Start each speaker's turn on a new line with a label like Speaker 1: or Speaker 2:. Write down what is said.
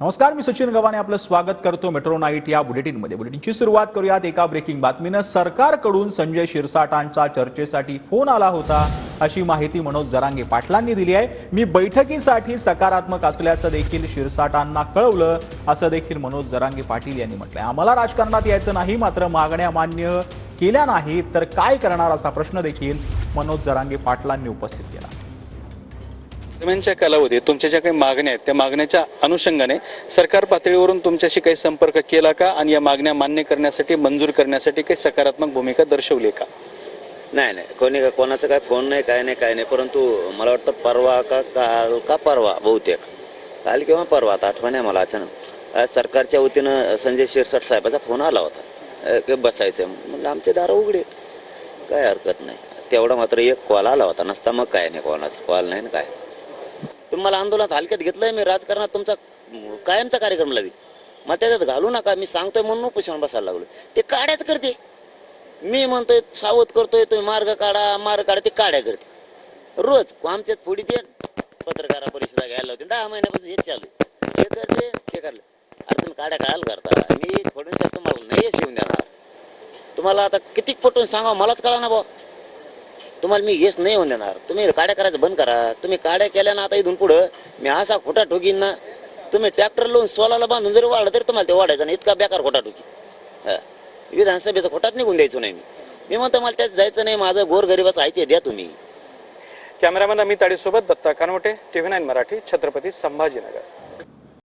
Speaker 1: नमस्कार, मी सचिन गव्हाणे आपलं स्वागत करतो मेट्रो नाईट या बुलेटिनमध्ये। बुलेटिनची सुरुवात करूयात एका ब्रेकिंग बातमीनं। सरकारकडून संजय शिरसाटांचा चर्चेसाठी फोन आला होता अशी माहिती मनोज जरांगे पाटलांनी दिली आहे। मी बैठकीसाठी सकारात्मक असल्याचं देखील शिरसाटांना कळवलं असं देखील मनोज जरांगे पाटील यांनी म्हटलंय। आम्हाला राजकारणात यायचं नाही, मात्र मागण्या मान्य केल्या नाहीत तर काय करणार असा प्रश्न देखील मनोज जरांगे पाटलांनी उपस्थित केला।
Speaker 2: दरम्यानच्या कालावधीत तुमच्या ज्या काही मागण्या आहेत त्या मागण्याच्या अनुषंगाने सरकार पातळीवरून तुमच्याशी काही संपर्क केला का आणि या मागण्या मान्य करण्यासाठी मंजूर करण्यासाठी काही सकारात्मक भूमिका दर्शवली का?
Speaker 3: नाही कोणाचा काय फोन नाही, काय नाही, परंतु मला वाटतं परवा का परवा बहुतेक काल किंवा परवा, आता आठवण आहे मला अचानक सरकारच्या वतीनं संजय शिरसाट साहेबाचा फोन आला होता की बसायचं म्हणजे आमचे दार उघडे, काय हरकत नाही। तेवढा मात्र एक कॉल आला होता, नसता मग काय नाही, कोणाचा कॉल नाही ना काय। तुम्हाला आंदोलनात हलक्यात घेतलंय, मी राजकारणात तुमचा कायमचा कार्यक्रम लावी, मग त्याच्यात घालू नका। मी सांगतोय म्हणून उपोषण बसायला लागलो, ते काड्याच करते। मी म्हणतोय सावध करतोय, तुम्ही मार्ग काढा, ते काड्या करते रोज। आमच्यात पुढे ते पत्रकार परिषदा घ्यायला होती 10 महिन्यापासून हेच चालू, हे करले ते करले। अरे तुम्ही काड्या काढायला करता, मी फडणवीस तुम्हाला नाही येऊन देणार। तुम्हाला आता किती पटवून सांगा, मलाच कळा ना भाऊ, तुम्हाला मी येस नाही होऊन देणार। तुम्ही काड्या करायचं बंद करा। तुम्ही काड्या केल्या ना, आता इथून पुढं मी असा खोटा ठोकीन ना, तुम्ही ट्रॅक्टर लावून सोलाला बांधून जरी वाढलं तरी तुम्हाला ते वाढायचं नाही, इतका बेकार खोटा ठोकी। विधानसभेचा खोटाच निघून द्यायचो नाही मी म्हणतो मला त्यात जायचं नाही, माझं गोरगरिबाचं आहे ते द्या तुम्ही।
Speaker 2: कॅमेरामॅन अमित आडीसोबत दत्ता कानवटे, TV9 मराठी, छत्रपती संभाजीनगर।